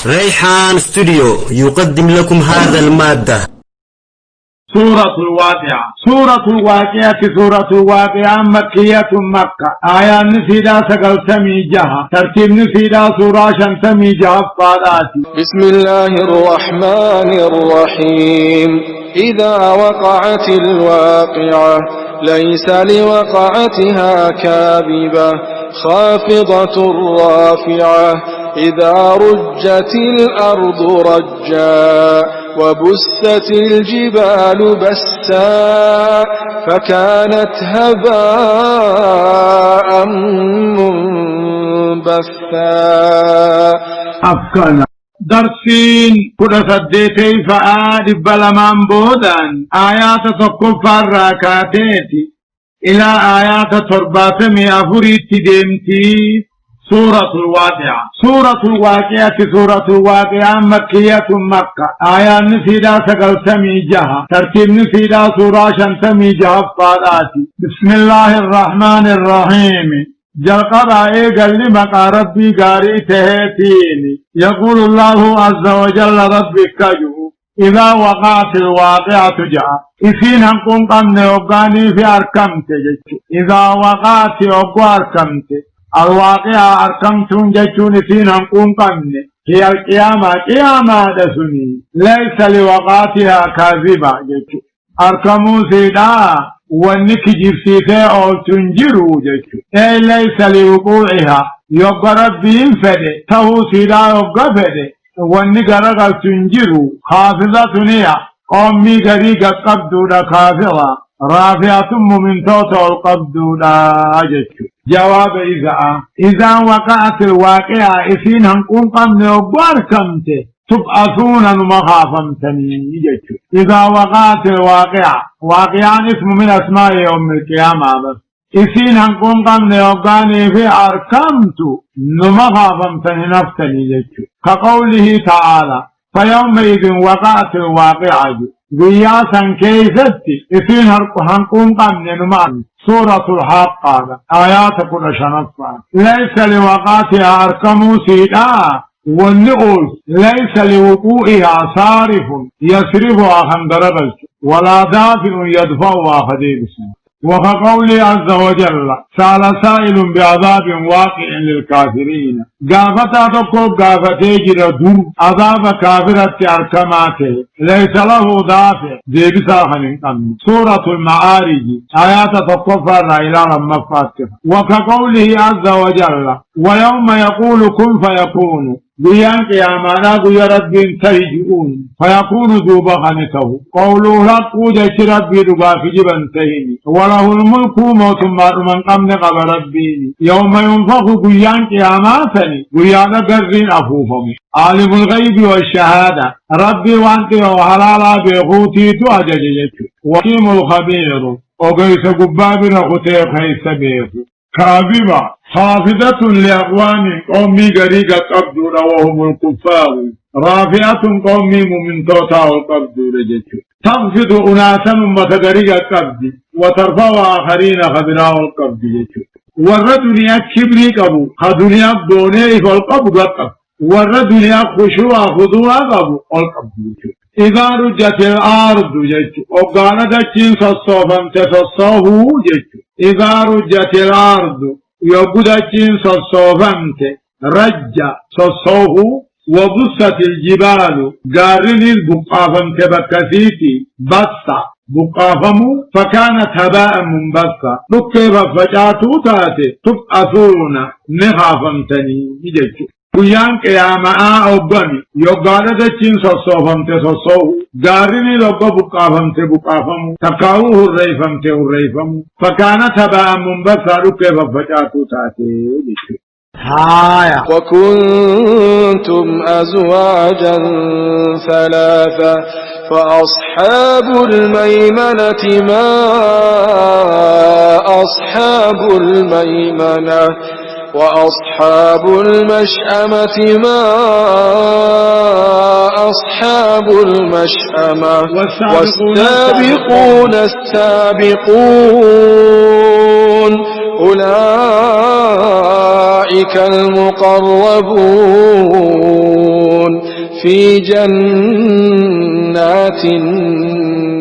ريحان ستوديو يقدم لكم هذا المادة. سورة الواقعة. سورة الواقعة سورة الواقعة مكية مكة. آيات نسيدا سقل سمي جها. ترتيب نسيدا سورة شنسمي جها فالآتي. بسم الله الرحمن الرحيم. إذا وقعت الواقعة ليس لوقعتها كاذبة خافضة رافعة. إذا رجت الأرض رجا وبست الجبال بسا فكانت هباء منبثا. أفكنا درسين كل سديتي فآد بلمان بودان آيات تقفى الراكاتيتي إلى آيات ترباتمي أفريت ديمتي. سورة الواقعة. سورة الواقعة سورة الواقعة مكية مكة. آيات نسيدا سقل سمي جها. ترتيب نسيدا سورة شنسمي جها فالآتي. بسم الله الرحمن الرحيم. جلقب قال لي مقا ربي قاري تهيتيني. يقول الله عز وجل ربي كجو إذا وقعت الواقعة جاء إثين هنكون قمنا وقاني في أركمت جيشو. إذا وقعت أركمت الواقعة أركمتون جيشون إثين هنكون قمنا هي القيامة قيامة دسني ليس لوقعتها كاذبة جيشو. أركمو سيدا ونك جبسيته أو تنجروا جيشو. أي ليس لوقوعها يقرب بهم فده تهو سيدا يقرب فده ونقرق تنجروا خافضة نيا قومي قريقة قبدونا كافرة رافعة من توتو القبدونا جيشو. جواب إذا وقعت الواقعة إثين هنكون قمنا وباركمته تبعثون مخافمتني جيشو. إذا وقعت الواقعة واقعا اسم من أسماء يوم القيامة بس إثين هنكون قمنا وقاني في أركمت مخافمتني نفتني جيشو. كقوله تعالى فيومئذ وقعت الواقعة قياسا كيفتي إثين هنكون قمنا نمان. سورة الحاقة آيات كل شنطة. ليس لوقعتها أركمو سيدا والنقول ليس لوقوعها صارف يصرفها خندربس ولا دافع يدفعها خديبس. وكقوله عز وجل سأل سائل بعذاب واقع للكافرين. قافتا تقول قافتي جردو عذاب كافرة أركماته ليس له دافع ديبسا خنقم. سورة المعارج آيات تقفر إلى المفاتحة. وكقوله عز وجل ويوم يقول كن فيكون قيان قيامانا قيا رب تهجئون فيكون ذوبا خنته. قولوا لك وجه ربي دقا في جبن تهيني وله الملك موت من قمن قبل ربيني. يوم ينفخ قيان قياماتني قيان قرين أفوفهم عالم الغيب والشهادة ربي وانت وحلالا بيخوتي تواججيك. وكيم الخبير وقيس قباب رخطيق هيس بيخو. كاذبة حافظة لأقوام قومي قريقة قبدون وهم الكفار رافعة قومي من توتا القبدون جيشو. تخفض أناسا متقريقة قبد وترفع آخرين خبراء القبد جيشو. والردنيا كبري قبو خدنيا دوني فالقبض قبد والردنيا خشوع خضوع قبو القبد جيشو. إذا رجت الأرض جيشو وقالت الشين صصوفا تصصوه جيشو. إذا رجت الأرض يقود الشين صصوفا رجا صصوه وبست الجبال قارن البقافا تبكثيتي بسا بقافمو فكانت هباء منبثا. نكيف فجاتو تاتي تبعثون نخافمتني جيشو. قيان قياما أوبامي يقالة دچين صصوفمت صصوه قارني لقو بقافمت بقافمو تقاوه الريفمت الريفمو فكانت هباء منبثا. لكيف فجاتو تاتي هايا. وكنتم أزواجا ثلاثة فأصحاب الميمنة ما أصحاب الميمنة وأصحاب المشأمة ما أصحاب المشأمة. والسابقون السابقون أولئك المقربون في جنات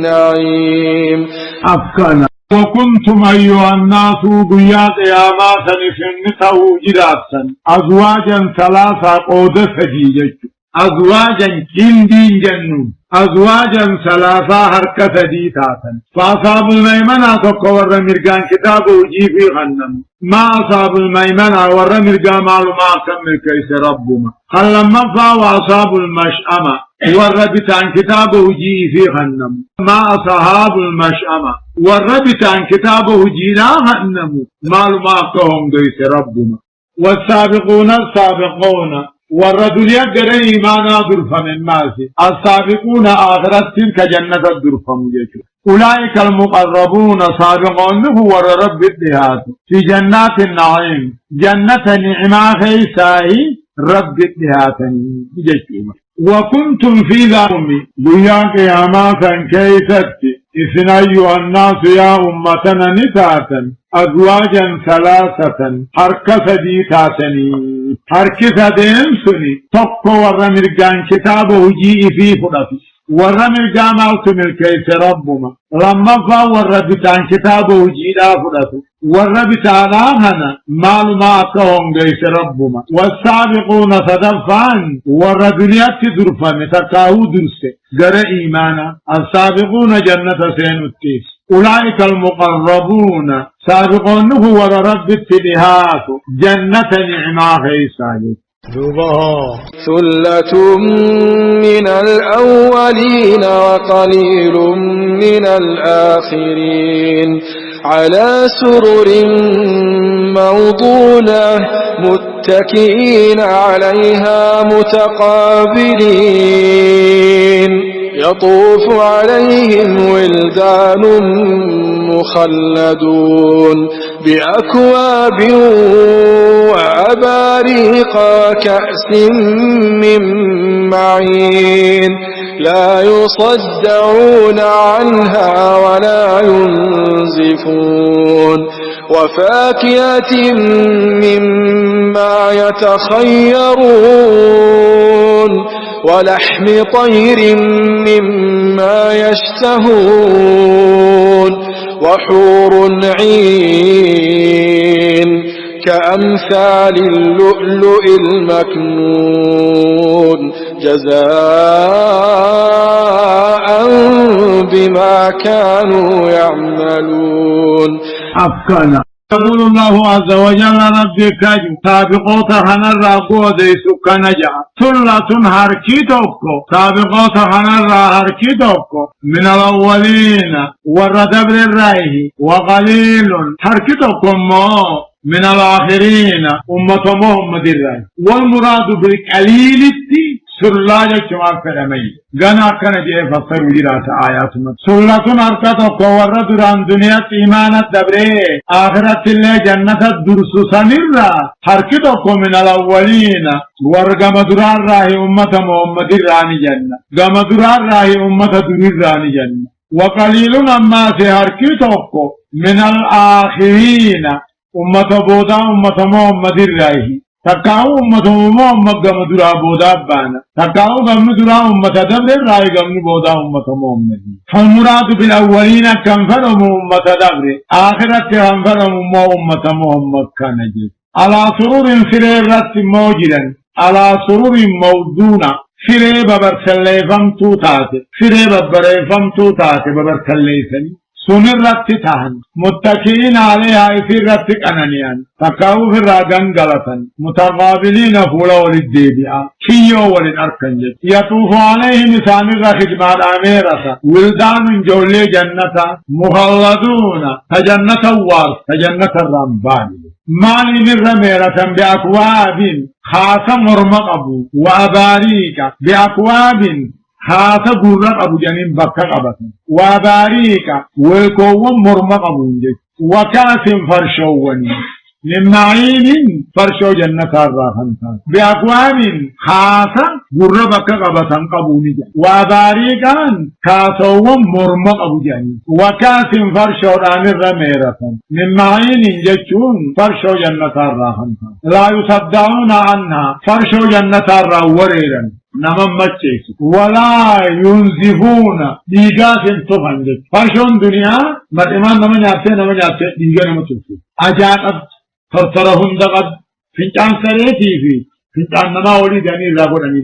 النعيم أفكنا وكنتم أيها الناس بيات يا ماتن في النساء جراتا أزواجا ثلاثة قودة سجيجة أزواجا كندين جنون أزواجا ثلاثة حركة ديتاتا فأصحاب الميمنة تقور مرقان كتاب وجي في غنم ما أصحاب الميمنة ور مرقان معلومات كمل كيس ربما خلما فاو أصحاب المشأمة والربطان كتابه وجي في غنم ما أصحاب المشأمة والربطان كتابه جينا غنم معلومات كهم كيس ربما والسابقون السابقون والرجل يقر إيمانا درفا من الناس السابقون آخرت تلك جنة الدرفا مجيش أولئك المقربون سابقون هو رب الدهات في جنات النعيم جنة نعمة خيساي رب الدهات مجيش وكنتم في ذنب بياك يا ماتا كيست إذن أيها الناس يا أمتنا نتاتا أزواجا ثلاثة حركة ديتاتني حركة ديمسني تقو ورمرقان كتابه جيء في فرطي ورمرقان أوتمر كيس ربما لما فا وربطان كتابه جيء فرطي وربطان آهنا معلوماتهم كيس ربما والسابقون صدفان والرجليات درفان تكاو درسه قر إيمانا السابقون جنة سين التيس أولئك المقربون سابقون هو رب التبهات جنة نعمة خيساني ثلة من الأولين وقليل من الآخرين على سرر موضونة متكئين عليها متقابلين يطوف عليهم ولدان مخلدون بأكواب وأباريق كأس من معين لا يصدعون عنها ولا ينزفون وفاكهة مما يتخيرون ولحم طير مما يشتهون وحور عين كأمثال اللؤلؤ المكنون جزاء بما كانوا يعملون أفكنا يقول الله عز وجل ربك سابقوت هنرى قودي سكنجا ثلة هركيتوكو سابقوت هنرى هركيتوكو من الأولين والردبر الرأيه وقليل هركيتوكو من الآخرين أمة محمد الرأي والمراد بالقليل سرلاجة كما فرمي غنا كان جاء فسر وجرات آيات مت سرلاتون أركاتو كورا دران دنيا إيمان الدبري آخرت الله جنة الدرس سنرا حركتو من الأولين ورغم دران راهي أمة محمد الراني جنة غم دران راهي أمة درير راني جنة وقليل أما سيحركتو من الآخرين أمة بودا أمة محمد الراني تكاو أمة محمد غم درا بودا بانا تكاو غم درا أمة دبر راي غم بودا أمة محمد فالمراد بالأولين كم فرم أمة دبر آخرت كم فرم أمة محمد كنجي على سرور فريرت موجرا على سرور موضونة فري ببرسليفم توتات فري ببريفم توتات ببرسليفني سنرت تهن متكئين عليها في رتك أنانيان تكاو في الراغن غلطا متقابلين فولا وللديبئة كيو وللأركنجة يطوف عليهم نسان الرخدمات أميرة ولدان جولي جنة مخلدون تجنة الوارث تجنة الرمبان مالي من رميرة بأكواب خاصة مرمقب وأباريك بأكواب خاصة قرق أبو جنين بكك أبطن وباريكا ويكوون مرمق أبو جنين وكاس فرشووني من معين فرشو جنة الراحن بأقوام خاصة قرق بكك أبطن قبوني جن وباريكا خاصوون مرمق أبو جنين وكاس فرشو ران الرميرة من معين جتشون فرشو جنة الراحن لا يصدعون عنها فرشو جنة الراوريرا نمم مچيس ولا ينزفون ديغات تفنجت فرشون دنيا مرمان نمن يابتي ديغا نمتوفي أجاقب فرطرهن دقب فنجان سريتي فنجان نما ولي داني رابون أني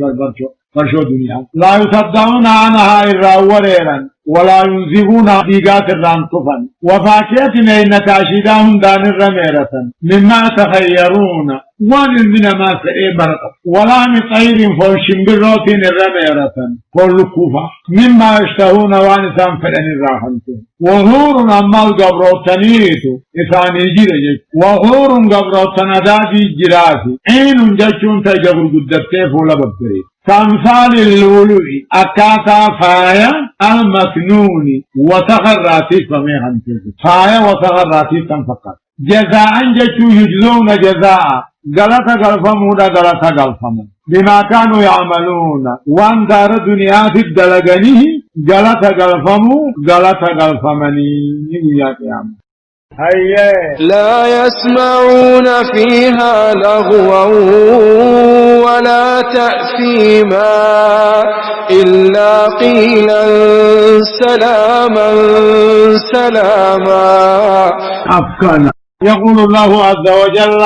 فرشو دنيا لا يصدعون عنها الراوريرا ولا ينزفون ديغات الرانطفا وفاكية إن تاشداهم دان الرميرة مما تخيرون وان من ما سئبرت ولا من طير فوشنبروت الرميرة فالكوفة مما يشتهون وان سنفلن الراحلتين وهور أما القبروتانيت إثاني جيرجت وهور قبروتاندادي جراسي عين جشون تجبر قدرتين فولا ببري كامثال اللؤلؤ أكاتا فايا المكنون وتغراتي فميها فايا وتغراتي فقط جزاء جتو يجزون جزاء غلطة غلفمودا غلطة غلفمو بما كانوا يعملون وان دار دنيا في الدلغنيه غلطة غلفمو غلطة غلفمني يا قيام لا يسمعون فيها لغوا ولا تأثيما إلا قيلا سلاما سلاما أفكانا يقول الله عز وجل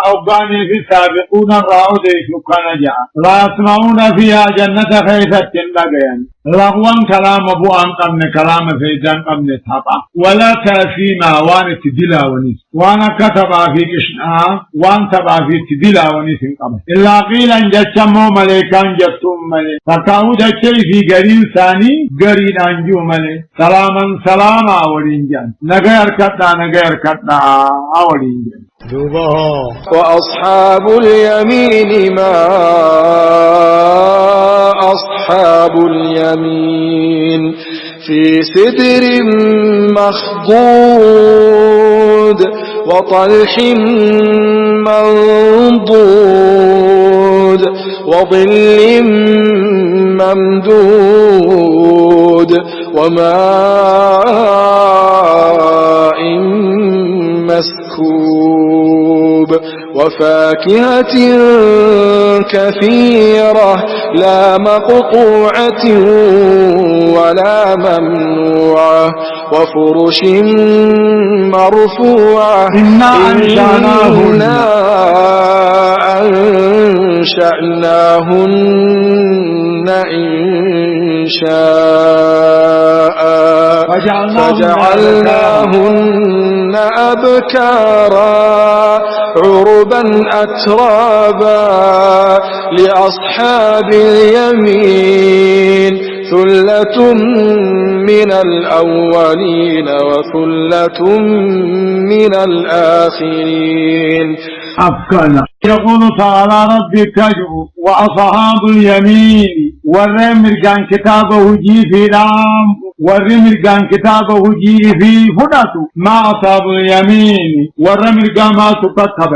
أوقاني في السابقون الرعود شكرا جاء لا يسمعون فيها جنة خيثة لغيان لغوا كلام أبو قمن كلام فيدان قمن تحبا ولا تأثيما وان تدلا ونيس وانا كتبا في كشنا وان تبا في تدلا ونيس قمن إلا قيلا جتشمو مليكان جتم مليك فكاو جتشي في قرين ثاني قرين أنجو مليك سلاما سلاما ولينجان نغير كتنا أولينجان وأصحاب اليمين ما أصحاب اليمين في سدر مخضود وطلح منضود وظل ممدود وماء مسكوب وفاكهة كثيرة لا مقطوعة ولا ممنوعة وفرش مرفوعة إنا أنشأناهن إنشاء فجعلناهن أبكارا عربا أترابا لأصحاب اليمين ثلة من الأولين وثلة من الآخرين أفكانا يقول تعالى ربك وأصحاب اليمين والرمر كان كتابه جي في رام والرمر كان كتابه جي في فداتو ما أصحاب اليمين والرمر كان ما تكتب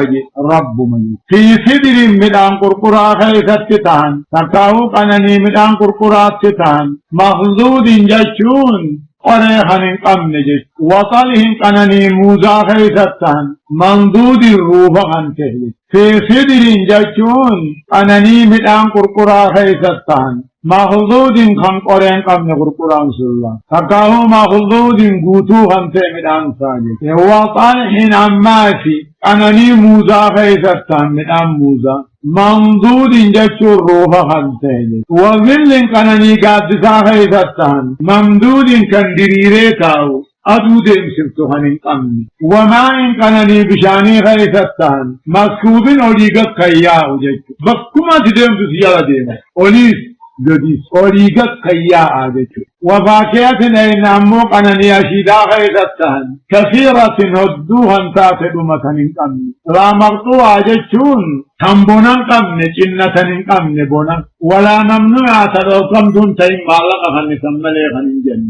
رب من في سدر مدان قرقرا خيثت تتان تكاو قنني مدان قرقرا تتان مخلود جشون قريحن قمن جش وطلهم قنني موزا خيثتان منضود الروح عن تهلي في سدر جشون قنني مدان قرقرا خيثتان مخلود خم قرين قمن قرقران سلا تكاو مخلود قوتو خم مدان ساجد وطلهم عماسي قنني موزا خيثتان مدان موزا منضود جچو روح خنتين وظل قنني قادسا خيثتان ممدود كندريري تاو أدود امسرتو هنين قمني وماء قنني بشاني خيثتان مسكوب أوليغت خياء جچو بكما تدم تسيالا دينا أوليس جديس أوليغت خياء جچو وفاكهة أين أمو قنني أشيدا خيثتان كثيرة هدوها تاتد مثنين قمني لا مقطوع جچون تنبونا قمني جنة قمني بونا ولا ممنوع تدوكم تنتين بالغ خنسملي خنجن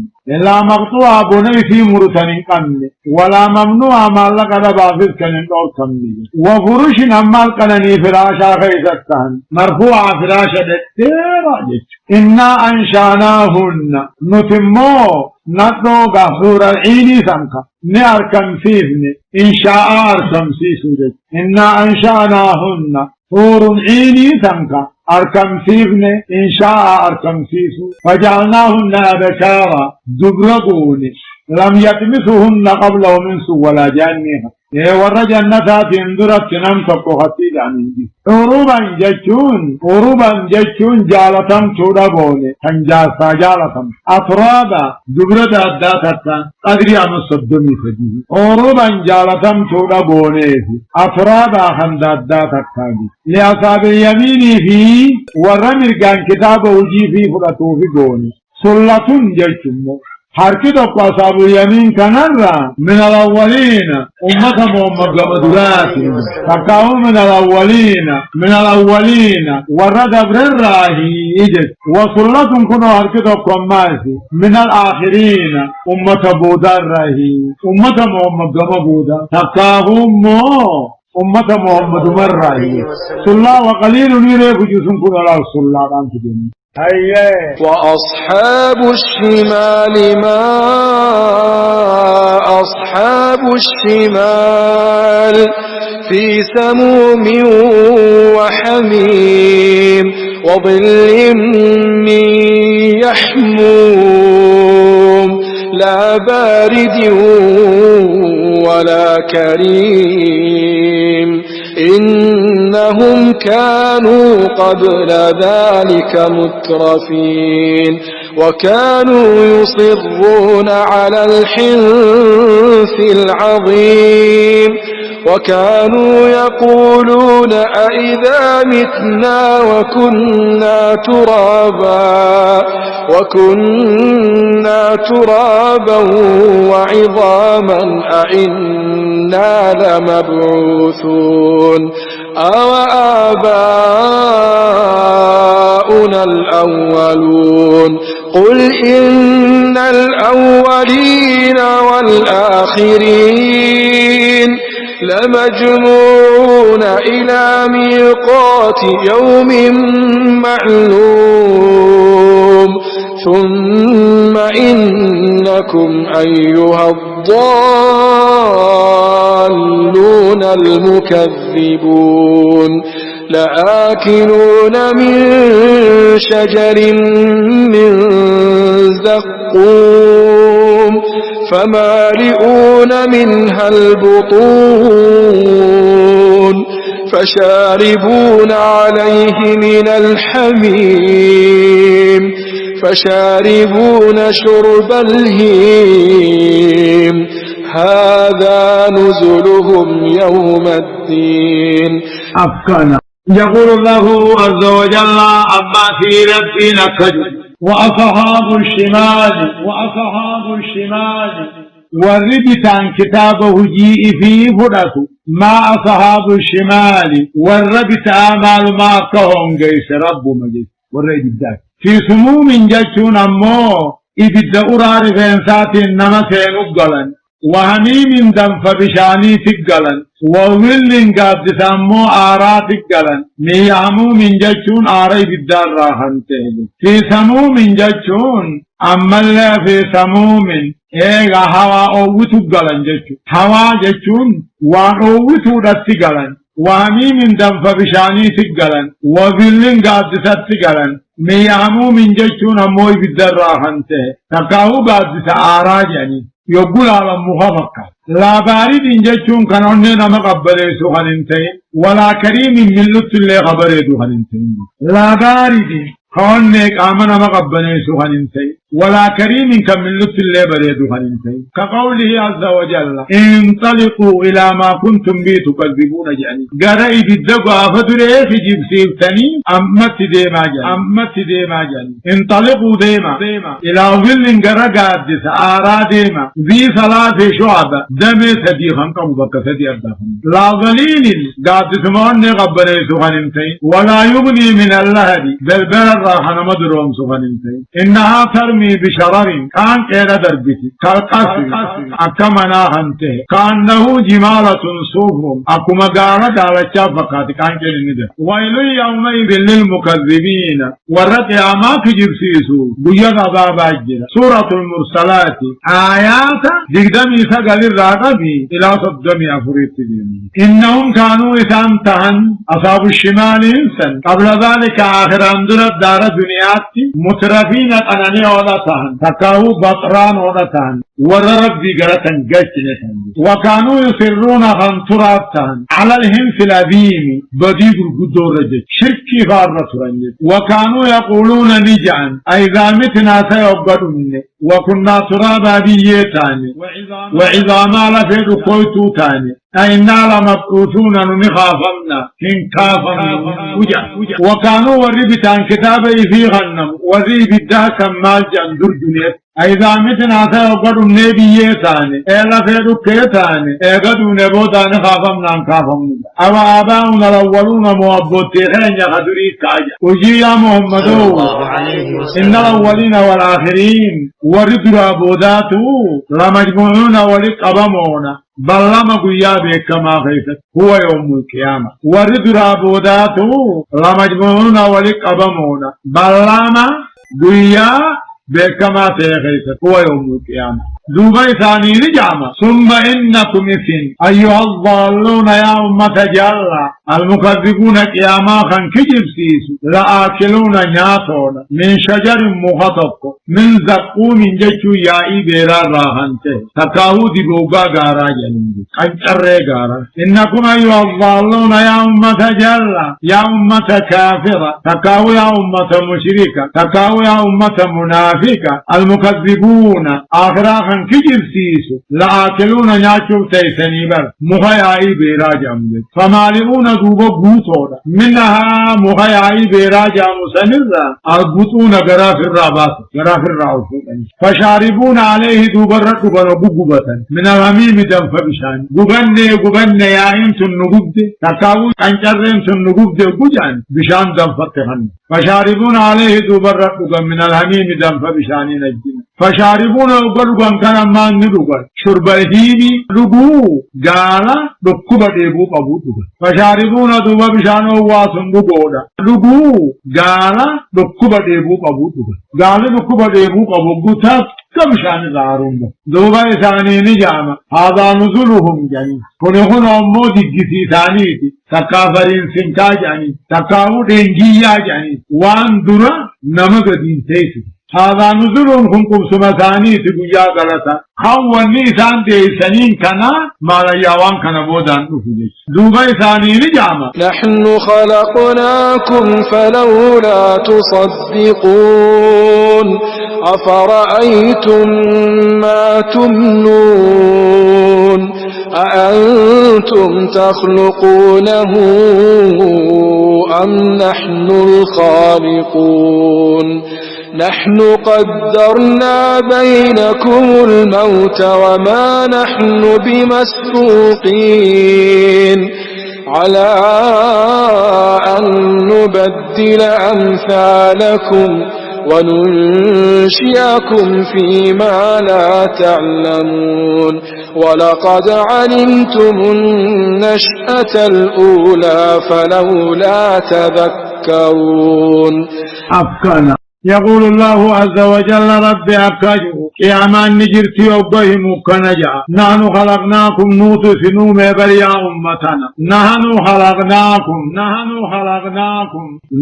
لا مقطوع بني في مرسن قمني ولا ممنوع مالك دبافز كنن دوكمني وفرش نمال قنني فراشا خيثتان مرفوع فراشا دتيرا جچ إنا أنشاناهن نتمو نتنو غفور العيني سمكا نأركم فيفني إن شاء أركم سيسودت إنا أنشأناهن حور عيني تنكا أركم سيفن إن شاء أركم سيسو فجعلناهن أبكارا دبرقوني لم يتمسهن قبلهم انس ولا جانها ورى جنتات اندرت نم تقوهتي جانينجي عروبا جتشون جالتم تودا بولي تنجاسا جالتم أطرابا دبرد أداتتا قدري عم الصدمي فجيه عروبا جالتم تودا بولي أطرابا خند أداتتا لأصاب اليمين في ورى مرقان كتاب وجي في فلطو في بولي سلة جتشون حركة أصحاب اليمين كنرى من الأولين أمة محمد قمدرات فكاهم من الأولين ورد برراهي إجت وصلتم كنوا حركة قماسي من الآخرين أمة بودار راهي أمة محمد قمبودا فكاهم أمة محمد مرراهي صلى وقليل نيري فجوسم كنوا الله صلى الله عليه وسلم وأصحاب الشمال ما أصحاب الشمال في سموم وحميم وظل من يحموم لا بارد ولا كريم إنهم كانوا قبل ذلك مترفين وكانوا يصرون على الحنث العظيم وكانوا يقولون أئذا متنا وكنا ترابا وعظاما أئنا لمبعوثون أو آباؤنا الأولون قل إن الأولين والآخرين لمجموعون إلى ميقات يوم معلوم ثم إنكم أيها الضالون المكذبون لآكلون من شجر من زقوم فمالئون منها البطون فشاربون عليه من الحميم فشاربون شرب الهيم هذا نزلهم يوم الدين أفكنا يقول الله عز وجل أما سيرت في نكج وأصحاب الشمال والربط عن كتابه جيء فيه فرس ما أصحاب الشمال والربط أعمال ما كهم جيس رب مجيس والرجل ذاك في سموم جتون أمو إبدا أرار فإنسات إنما سينقلن وهميم دم فبشاني تقلن وظل قد سمو آرا تقلن ميامو من جتون آري بالدار راحن تهلو في سموم جتون أما الله في سموم إيغا هوا أوتو قلن جتون هوا جتون وان أوتو رتقلن وهميم دم فبشاني تقلن وظل قد ستقلن ميامو من جتون أموي بالدار راحن تقاو قد سآرا جاني يقول على مخفقة لا بارد جتون كانوننا مقبله سوخنتين ولا كريم من لطف اللي خبره سوخنتين لا بارد كانك آمنا مقبله سوخنتين ولا كريم كمن لطف اللي بريد سوخنتين كقوله عز وجل انطلقوا إلى ما كنتم به تكذبون جاني قرأي بالدقاء فدره في جبسيبتني أمت ديما جاني انطلقوا ديما إلى ظل قرأ قادس آرا ديما ذي ثلاث شعب دمي سديخا قبضك سدي أردهم لا ظليل قادس معني قبله سوخنتين ولا يغني من اللهدي بل الراحة مدروم سوخنتين إنها ترمي ترمي بشرر كان كينا دربتي كالقصر أكمنا هنته كأنه جمالة صفر أكما قالت على الشافقات كان كينا ندر ويل يومئذ للمكذبين ورد أماك جبسيسو بيض بابا جدا سورة المرسلات آيات دقدمي سقل الرقبي إلى صدمي أفريت إنهم كانوا إسانتهن أصحاب الشمال إنسان قبل ذلك آخر أندرت دار دنياتي مترفين أناني ودتهن تكاو بطران ودتهن ورربي قرتن قجنتهن وكانوا يصرون خنطراتهن على الهنس الأبيم بديق القدور رجل شركي فارة رنجل وكانوا يقولون نجعا أيضا متنا سيبقرون وكنا ترابا بيتاني وعظاما لفيد قويتو تاني أئنا لمبعوثون نخافمنا إن كافمنا وكانوا وربتان كتابي في غنم وذي بداك مال جندر دنيا أيضا متنا سيبقرون نبيتاني إلا فيد كيتاني إيقادوا نبودا نخافمنا نخافمنا أو آباؤنا الأولون موابوتيخين يخدري كاجا وجي يا محمد إن الأولين والآخرين ورد رابوداتو لمجموعون ولقبمون بلما قيابي كما خيست هو يوم القيامة ورد رابوداتو لمجموعون ولقبمون بلما قيابي كما خيست هو يوم القيامة دوبا ثاني نجامة ثم إنكم إثن أيها الضالون يا أمة جالة المكذبون قياما خان كجب سيسو لآكلون ناتون من شجر مخطط من زقوم جيشو يائي بيرا راهنته تكاو دي بوغا غارا جنب قنچر غارا إنكم أيها الضالون يا أمة جالة يا أمة كافرة تكاو يا أمة مشركة تكاو يا أمة منافقة المكذبون آخرا كجر سيسو لآكلون ناچو تيسني بر مخيائي بيراج أمجد فمالئون دوبا قوتونا منها مخيائي بيراج أمسنرا القوتون غراف الرابات غراف الرعوفون فشاربون عليه دوبا رقبا بقبتا من الهميم دنف بشان قبن يا انتن نقبد تكاو انجرين تن نقبد قجان بشان دنف تخن فشاربون عليه دوبا رقبا من الهميم دنف بشان نجين فشاربون وقلقا كان ما ندوغا شرب الهيني لقو قالا دكوبا ديبو قبوتوغا فشاربون دوبا بشانو واسن دقودا لقو قالا دكوبا ديبو قبوتوغا قالا دكوبا ديبو قبوتوغا كمشان دارون دوبا إساني نجاما هذا نزلهم جاني كنهن أمو دقسي ثانيتي تكافرين سنكا جاني تكاو دنجيا جاني وان درا نمك دين تيسي هذا نزلهم كبسما ثاني تقويا غلطا خواني سان دي سنين كنا مالا يوان كنا بودان نفجيش دوبا ثاني نجاما نحن خلقناكم فلولا تصدقون أفرأيتم ما تمنون أأنتم تخلقونه أم نحن الخالقون نحن قدرنا بينكم الموت وما نحن بمسبوقين على أن نبدل أمثالكم وننشئكم فيما لا تعلمون ولقد علمتم النشأة الأولى فلولا تذكرون أفكانا يقول الله عز وجل رب أكاجه قيامان نجرتي وبهم كنجا نحن خلقناكم نوت سنوم بريا أمتنا نحن خلقناكم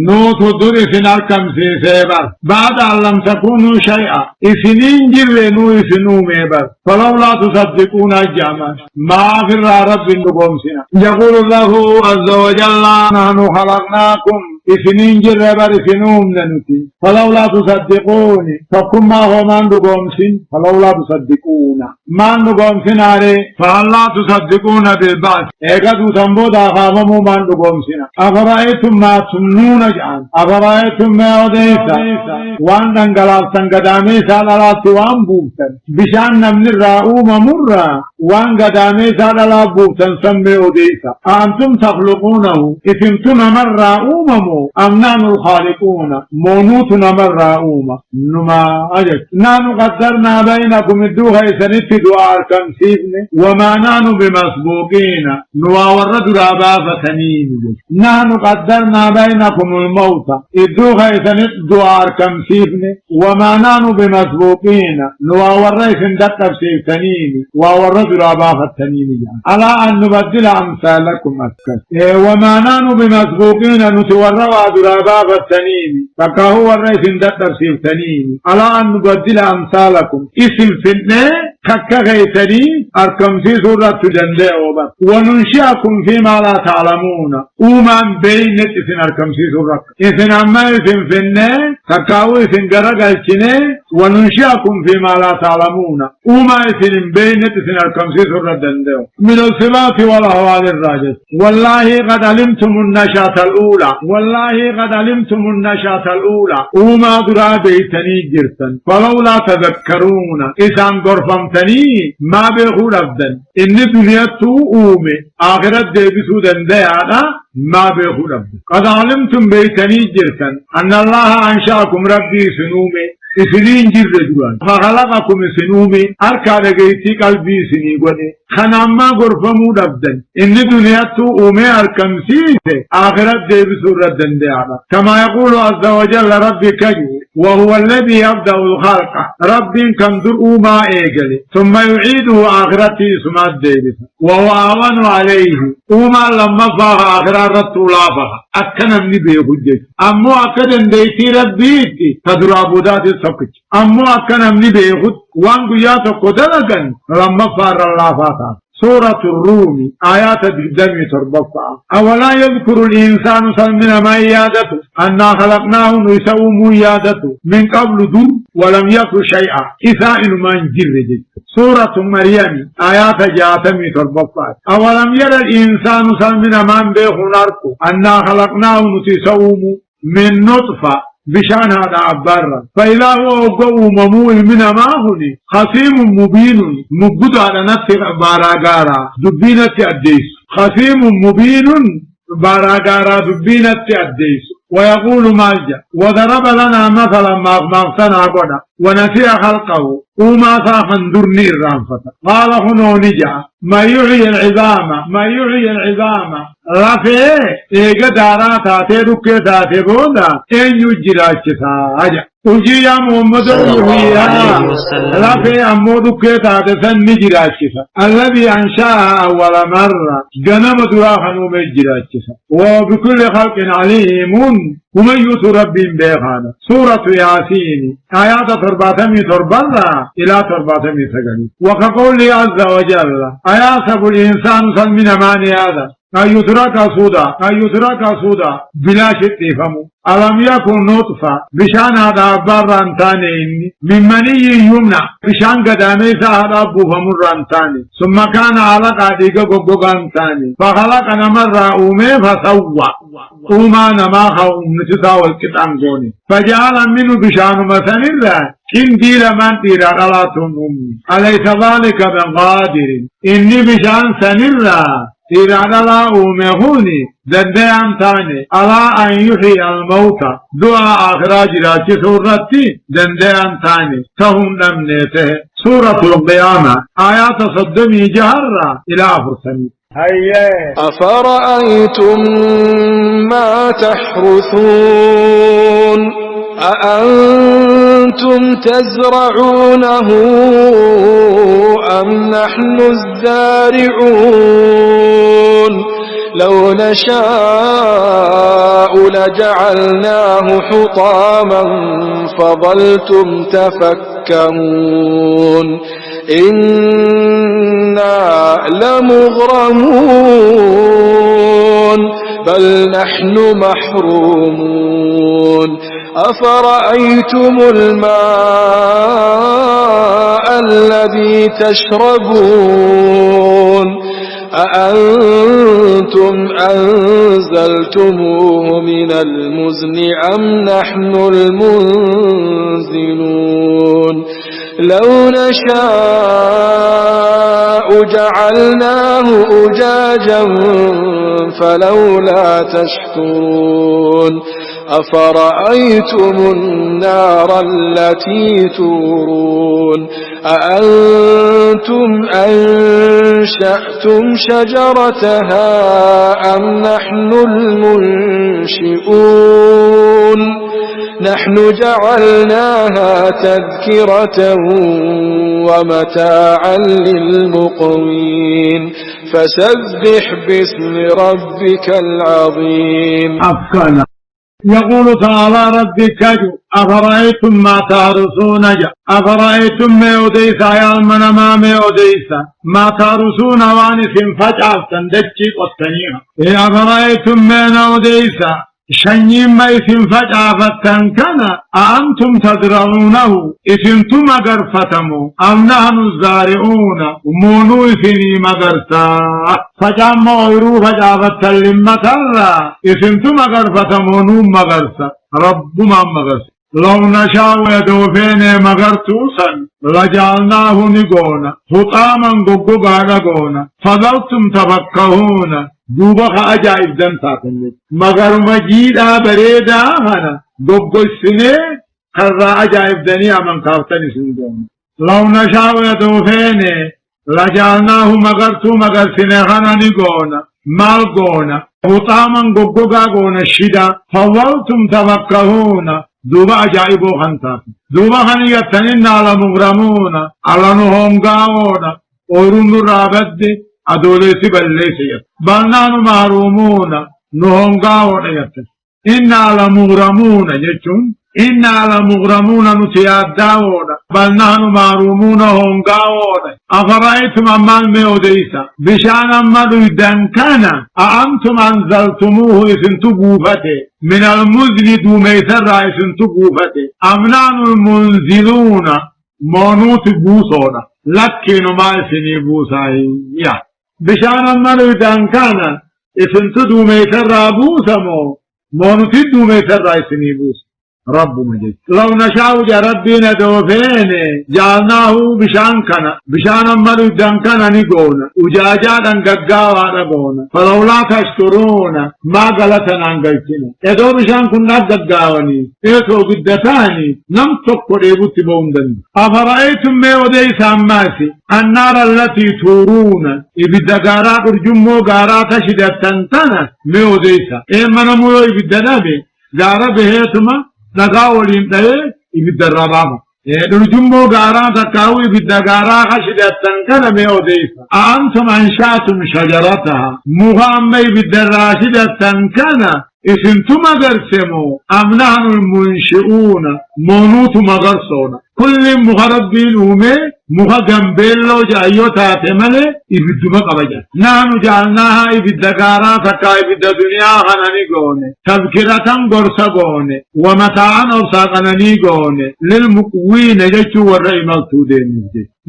نوت درس نركم سيبر بعد أن لم تكونوا شيئا إسنين جرنوا سنوم بر فلولا تصدقون الجامع ما في رب النبوم سنا يقول الله عز وجل نحن خلقناكم إسنين جربر سنوم ننتي فلولا تصدقوني فكم ما هو من نقومسين فلولا تصدقون من نقومسين عليه فلا تصدقون بالبعث ايقادوا تنبودا خافموا من نقومسين أفرأيتم ما تمنون جعان أفرأيتم ما أوديسا وان دنقلاب سنقداميسا للات وان بوبتن بشان نمن الرأوم مرة وان قداميسا للات بوبتن سمي أوديسا أنتم تخلقونه اسمتم من رأوم مو أم نحن الخالقون مونوت نمر رأوما نما أجد نحن قدرنا بينكم الدوغة سنت دعاء الكمسيبن وما نحن بمسبوقين نواورد رابا فتنين نحن قدرنا بينكم الموت الدوغة سنت دعاء الكمسيبن وما نحن بمسبوقين نواورد سندت تفسير وورد رابا فتنين على أن نبدل أمثالكم أسكت وما نحن بمسبوقين نتوروا درابا فتنين فكهو الرئيس اندت تفسير تنين على أن نبدل أمثالكم اسم فتنة ككا غيثني أركم في سورة جندة أوبر وننشئكم فيما لا تعلمون ومن بين اسم أركم في سورة اسم أما اسم فتنة ككاو اسم قرق الشنة وننشئكم فيما لا تعلمون وما اسم بين اسم أركم في سورة جندة من الصفات والأهوال الراجس والله قد علمتم النشاة الأولى والله قد علمتم النشاة الأولى وما درا بيتني جرسا فلولا تذكرون إسان قرفمتني ما بيخول أبدا إن دنيا أومي آخرت ديبسو دنديانا ما بيخول أبدا قد علمتم بيتني جرسا أن الله أنشأكم ربي سنومي إسنين جر جوان فخلقكم سنومي أركا لغيتي قلبي سني قولي خناما غرفمو دبدن إن دنيا أومي أركم سيسي آخرت ديب سورة دندعنا كما يقول عز وجل ربي كجو وهو الذي يبدأ الخلق ربي كم در أوما إيقلي ثم يعيده آخرتي سمات ديبس وهو آوان عليه أوما لما فاها آخرات طولافها أكنا من بيهجج أمو أكدن ديتي ربيتي تدر عبودات السقج أمو أكنا من بيهج وانقو ياتو قدلقن لما فار الله فاتا سورة الروم آيات الدم تربطع أولا يذكر الإنسان سلمنا ما إيادته أنا خلقناه نسوم إيادته من قبل دون ولم يكن شيئا إسائل ما نجرد سورة مريم آيات جاتم تربطع أولم يرى الإنسان سلمنا ما بيخناركو أنا خلقناه نسوم من نطفة بشان هذا عبارة فإذا هو قوم ممول من ما هني خصيم مبين مبدو على نفس باراغارا دبينة الديس خصيم مبين باراغارا دبينة الديس ويقول مالجا وضرب لنا مثلا ما صنع قدا ونسي خلقه وما صافن درني الرانفة قال هنا نجا ما يحيي العظام رفع ايغا دارا تاتي ركي تاتي بودا ان يجراش ساجا وجي يا محمد يحييها رفع امود ركي تاتي سن نجراش الذي انشاها اول مرة جنم دراخنو مجراش وبكل خلق عليم ومن يترب بيخانا سورة ياسين آيات ترباتمي تربلا إلى ترباتمي سجني وكقول عز وجل أيحسب الإنسان سلمين ماني هذا أن يترك سودا بلا شك فمو ألم يكن نطفة بشان هذا بران تاني من مني يمنع بشان قدامي هذا أبو فمران تاني ثم كان علقة ديقا قبقان تاني فخلقنا مرة أومي فسوى أوما نماخا أمنتسا والكتان قوني فجعل منه بشان مثل الله كن دير من دير غلاتهم أمي أليس ذلك بقادر إني بشان سنرا إذا لا أمهوني دندان تاني ألا أن يحيي الموتى دعاء أخراج راجي سورتي دندان تاني تهم نمنيته سورة القيامة آيات صدمي جهرة إلى فرسني أفرأيتم ما تحرثون أأنتم تزرعونه أم نحن الزارعون لو نشاء لجعلناه حطاما فظلتم تفكهون إنا لمغرمون بل نحن محرومون أفرأيتم الماء الذي تشربون أأنتم أنزلتموه من المزن أم نحن المنزلون لو نشاء جعلناه أجاجا فلولا تشكرون أفرأيتم النار التي تورون أأنتم أنشأتم شجرتها أم نحن المنشئون نحن جعلناها تذكرة ومتاعا للمقوين فسبح باسم ربك العظيم. أفكنا يقول تعالى ربك أفرأيتم ما تحرثون أفرأيتم ما أوديس يا من ما أوديس ما تحرثون وانس فجأة تندجي قطنيها أفرأيتم ما أوديس شنين ما اسم فجأة فتنكنا أأنتم تدرعونه اسمتم مغرفتمو أم نحن الزارعون مونو اسمي مغرسا فجأة مويرو فجأة فتلمة الله اسمتم مغرفتمو نوم مغرسا رب ما مغرسا لو نشاء يدوفين مغرتوسا لجعلناه نقونا حطاما قبقا نقونا فظلتم تفكهون دوبا عجائب دن ساتنه مگر مجیدا بریدا هنا گوگسنه خرا عجائب دنیا من کافتنی سندون لو نشاء يدوفينه لجعلناه مگر تو مگر سنه هنا نگونا مال گونا حطاما گوگا گونا شدا فولتم توکهون دوبا عجائب خنسات دوبا خنی یتنین على مغرمون على نهونگاون اورون رابد أدوليسي بلليسي بلنانو معرومون نهونغاون يتس إنا لمغرمون جتشون إنا لمغرمون نتياداون بلنانو معرومون هونغاون أفرأيتم أمال ميوديسا بشان أمالو دنكنا أأنتم أنزلتموه إسنتو بوفته من المزل دوميسر إسنتو بوفته أمنانو المنزلون مونوت بوسونا لكنو ما إسني بوساي يا بشان أمالو دانكانا إسنتو دوميتر رابوسمو مونتي دوميتر رايسني بوس رب مجد لو نشاء جا ربنا دوفين جعلناه بشان كنا بشان أمالو دانكانا نقونا وجاجا دانقاقاوا نقونا فلولا تشكرون ما غلطنا انقلتنا ادو بشان كنا قاقاواني ايتو قدتاني نم تقر ايبوت بوندن أفرأيتم ما وديس أماسي النار التي تورون إبدا غارا قرجمو غارا تشدت تنتنا ما وديس ايما نمو إبدا نبي غارا بهيتما نقاولين تهي إبدا الربابا قرجمو غارا تكاو إبدا غارا خشدت تنتنا ما وديس أأنتم أنشأتم شجرتها مغام إبدا راشدت تنتنا إسنتم مغرسمو أم نحن المنشئون مونوت مغرسونا كل مغربين أومي مغرقن بيلو جايو تاتمالي إبدو مقبجا نحن جعلناها إبدا غارا تكا إبدا دنيا خناني قوني تذكرة غرسة قوني ومتاعا أرساقناني قوني للمقوين جيشو والرئي ملتودين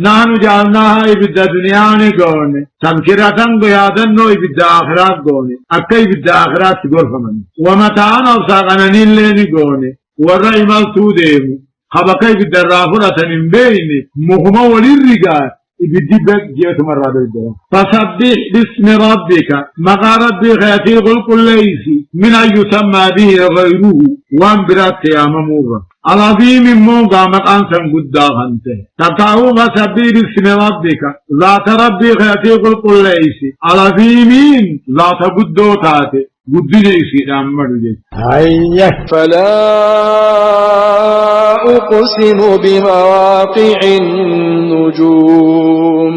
نحن جعلناها إبدا دنيا قوني تذكرة قيادنو إبدا آخرات قوني أكا إبدا آخرات غرفة من ومتاعا أرساقناني اللي قوني والرئي ملتودين خبكي بالدرافرة من بين مهما وللرجال بديبك جيت مرة بالدرا فسبح باسم ربك مغا ربي خياتي غلق الليس من أن يسمى به غيره وانبرات يا ممورة العظيم موقع مقام سنقدا خانته تقاو فسبح باسم ربك ذات ربي خياتي غلق الليس العظيم ذات قدوتاته فلا أقسم بمواقع النجوم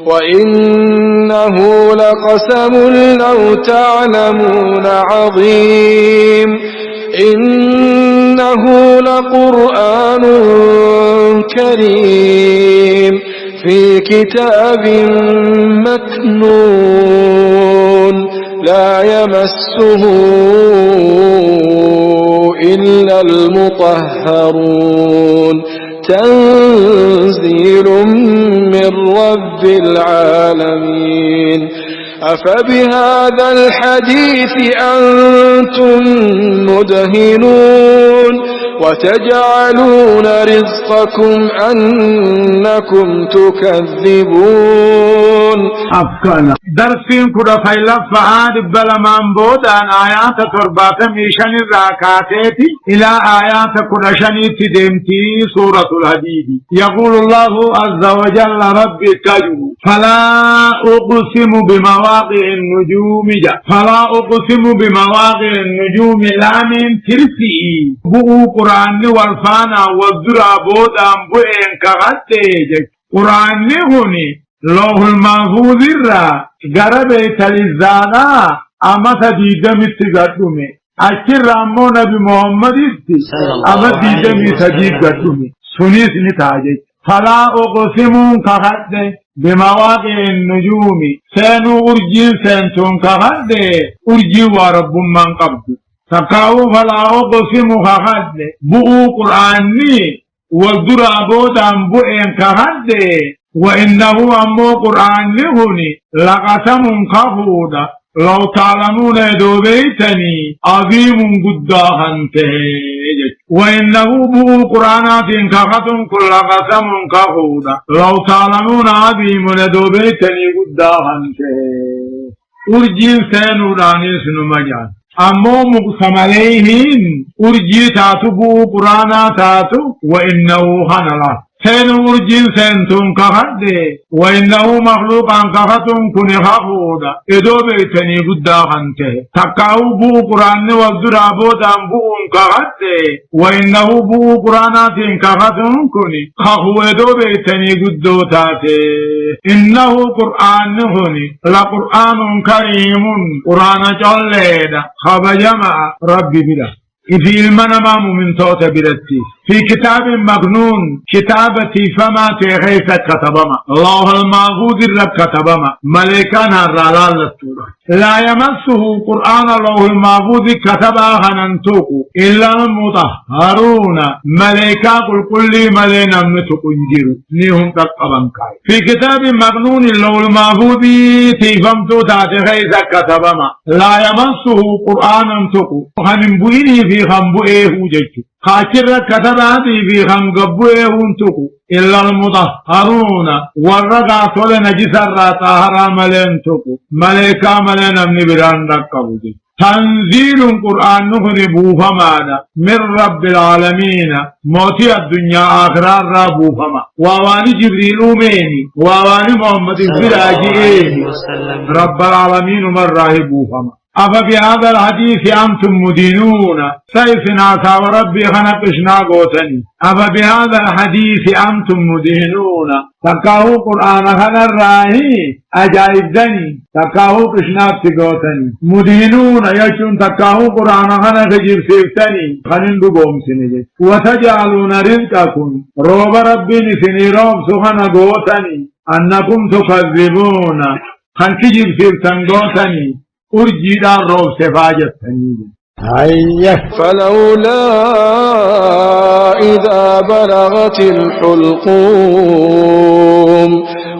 وإنه لقسم لو تعلمون عظيم إنه لقرآن كريم في كتاب مكنون لا يمسه إلا المطهرون تنزيل من رب العالمين أفبهذا الحديث أنتم مدهنون وتجعلون رزقكم أنكم تكذبون أفكنا درسين كده فيلف فعاد بلمان بودان آيات تربات ميشان الراكاتي إلى آيات كده شنيت دمتي سورة الحديد. يقول الله عز وجل ربي تجو فلا أقسم بمواقع النجوم فلا أقسم بمواقع النجوم لا من ترسي بؤو قرآن والفانا والذرى بودان بؤين كغتيجك قرآن هوني لوح المحفوظ الرا غربت الزانا أما تديدم تقدمي أكثر أمو نبي محمد أما تديدم تقدمي سنيس نتاجي فلا أقسم كغد بمواقع النجوم سينو أرجي سنتون كغد أرجي ورب من قبض تقاو فلا أقسم كغد بؤو قرآني والدرى بودان بؤين كغد وإنه أمو قرآن لهني لقسم كفودا لو تعلمون دوبيتني عظيم قداهنته وإنه بو قرآنات كفتم كل قسم كفودا لو تعلمون عظيم دوبيتني قداهنته أرجين سينو رانيس نمجان أمو مقسم عليهن أرجي تاتو بو قرآنا تاتو وإنه خنلا سين ورجين سنتم كفد وإنه مخلوق عن كفتم كن خفودا إدو بيتني قدا خنته تقاو بو قرآن والدرى بودان بو كفد وإنه بو قرآنات كفتم كن خفو إدو بيتني قدو تاته إنه قرآن هني لقرآن كريم قرآن جلد خب جمع ربي بلا في المنام من صوت برتي في كتاب مكنون كتابتي فما تغيث كتبما الله المعبود الرب كتبما ملكان الرلال التورة لا يمسه قرآن الله المعبود كتبا هننتوك إلا المطهرون ملكا قل كل ملينا متقنجر نيهم تقبن كاي في كتاب مكنون الله المعبود تيفمتو تغيث كتبما لا يمسه قرآن انتوك هننبويني في خنبوئه جيك خاكر كتباتي في خنقبوئه انتوكو إلا المطهرون والرقع صل نجس الرطهر ملينتوكو ملكا ملين ابن بران رقبو جيك تنزيل قرآن نخربو فمانا من رب العالمين موتي الدنيا آخرار رابو فما وواني جبريل أميني وواني محمد الفراجئين رب العالمين من راهبو فما أفبهذا الحديث أنتم مدينون سيفنا وربي خنقشنا قوتني أفبهذا الحديث أنتم مدينون تقاو قرآن خنا الراهي أجائب دني تقاو قشنا قوتني مدينون يشون تقاو قرآن خنا تجيب سيفتني خنين بقوم سنجي وتجعلون رزقكم روب ربي نسني روب سخنا قوتني أنكم تكذبون خنكجيب سيفتن قوتني أرجي دار روب سفاجة هيا فلولا إذا بلغت الحلقوم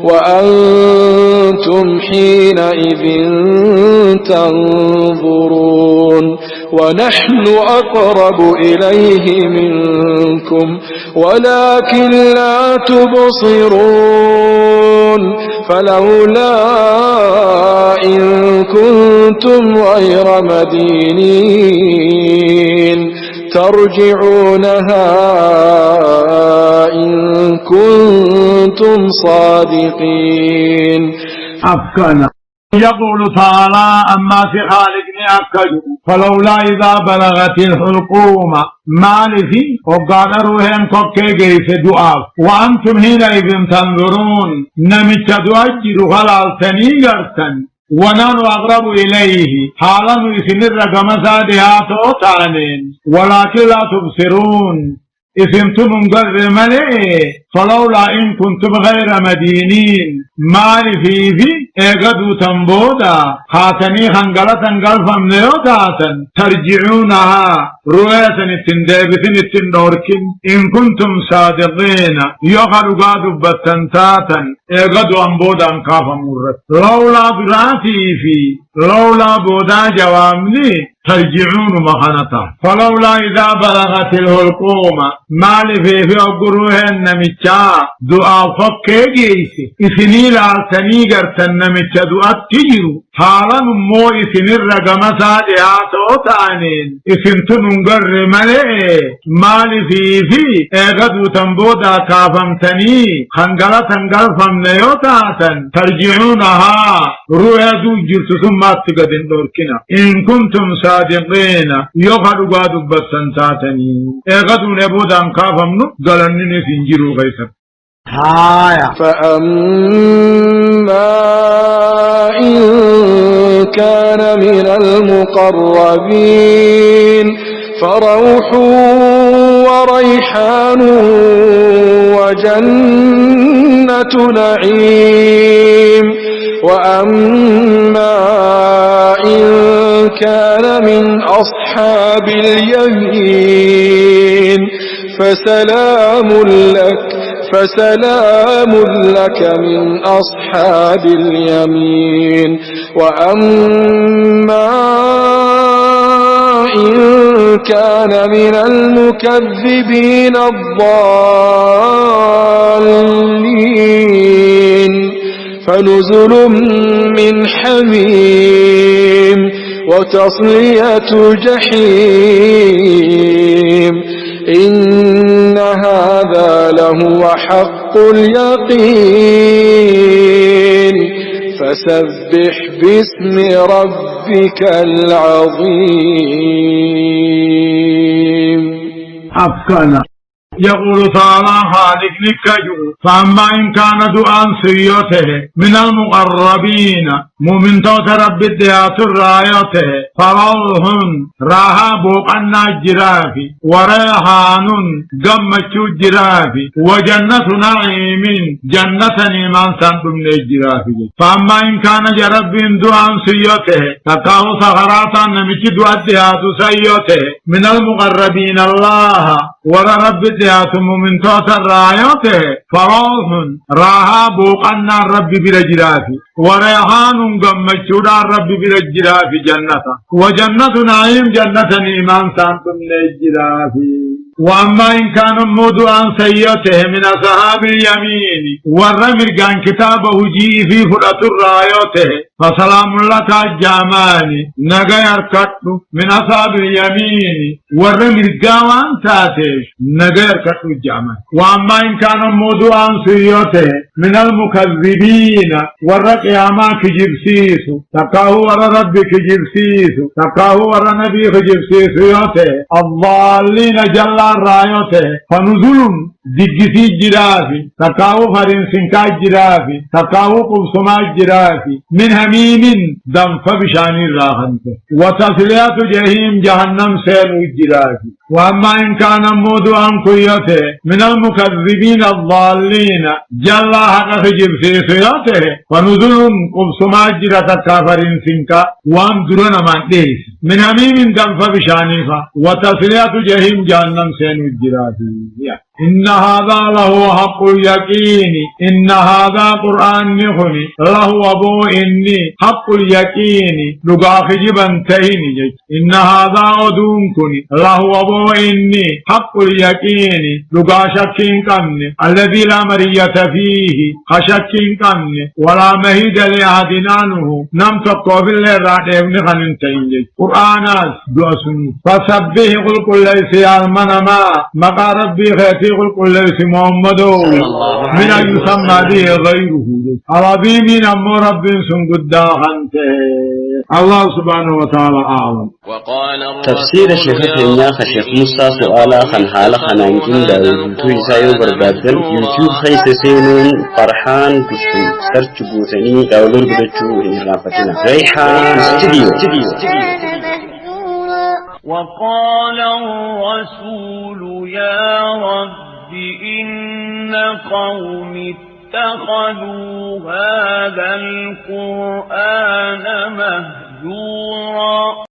وأنتم حينئذ تنظرون ونحن أقرب إليه منكم ولكن لا تبصرون فلولا إن كنتم غير مدينين ترجعونها إن كنتم صادقين أفكنا يقول تعالى أما في خالقني أكد فلولا إذا بلغت الحلقوم مالفي وقال روحين كوكي في دعاء وأنتم حينئذ تنظرون نمت تؤجر خلال تنيغرتن ونحن أقرب إليه حالا يسنر كمسادها توتانين ولكن لا تبصرون إسمتم مقرر ملئ فلولا إن كنتم غير مدينين مال في إيقادوا تنبودا خاتني خنقلة تنقل فمنيوتاتا ترجعونها رؤية التندابثين التندوركين إن كنتم صادقين يخلوا قادوا بتنتاتا إيقادوا أنبودا انقافا مرت لولا براتي في لولا بودا جوامني ترجعون مخانتا فلولا إذا بلغت الحلقومة مال في أقروه النميشا دعا فكيجيسي إثني لالتني قرتن نميشا دعا تجرو حالا مو إثني الرقم سادئاتو تانين إثنتن انقر ملئ مال في اغدو تنبودا كافمتني خنقلة تنقل فمنيوتاتا ترجعونها رويدو جرس ثم تقدن دوركنا إن كنتم صادقين يخلوا قادوا بسنتاتني اغدو نبودا كافمنو قلنني سنجرو غيثر فأما إن كان من المقربين فروح وريحان وجنة نعيم وأما إن كان من أصحاب اليمين فسلام لك من أصحاب اليمين وأما إن كان من المكذبين الضالين فنزل من حميم وتصلية جحيم إن هذا لهو حق اليقين فسبح باسم ربك العظيم أفكنا يقول تعالى خالق لكجو فأما إن كان دعاء سيوته من المقربين مؤمن توت رب الديات الرايته فروح راها بوقنا الجرافي وريحان قمت الجرافي وجنة نعيم جنة نيمان سنتم الجرافي فأما إن كان جرب دعاء سيوته تقاو صغراتا نمشي دعاء الديات سيوته من المقربين الله ورب الديات مؤمن توت الرايته فروح راها بوقنا الرب برجرافي وريحان قمت الرب برجرافي جنة وجنة نعيم جنة نيمان سانتم الجرافي وأما إن كان موضوعا سيئته من أصحاب اليمين ورمر كان كتابه جي في فرأة الرايته فسلام لك الجاماني نغير كتو من أصحاب اليمين ورمر كان تاتيش نغير كتو الجامان وأما إن كان موضوعا سيئته من المكذبين ورقياما كجبسيس تقاه ور رب كجبسيس تقاه ور نبي كجبسيس يوته الضالين جل رايوته فنزل دقسي جرافي تقاو فرنسنكا جرافي تقاو قبسما جرافي من هميم دم فبشان الراحنته وتصليات جهيم جهنم سير جرافي وأما إن كان موضوعا كيوته من المكذبين الضالين جل حق جبسيسيوته فنزل قبسما جرافي فرنسنكا وان درون من ديس من هميم دم فبشانيفا وتصليات جهيم جهنم سير جرافي إن هذا له حق اليقين إن هذا قرآن نخني له أبو إني حق اليقين لقاخ جبن تهيني إن هذا أدونكني له أبو إني حق اليقين لقاشكين كمني الذي لا مرية فيه خشكين كمني ولا مهيد لأهدنانه نم تقوى بالله رأي ابن خنين تهيني قرآن دعسني فسبه قل كل سيال منما مقا ربي خيتي قل كل اسم محمد من أن يسمى به غيره عربي من أمو رب سنقد خنته الله سبحانه وتعالى أعلم تفسير شيخ النياخ شيخ موسى سؤالا خن حالا خنانجين داود تويسايو بربادن يوتيوب خيس سينون فرحان بسن سرچ بوتني داولور بدچو رافتنا ريحان استديو وقال الرسول يا رب إن قومي اتخذوا هذا القرآن مهجورا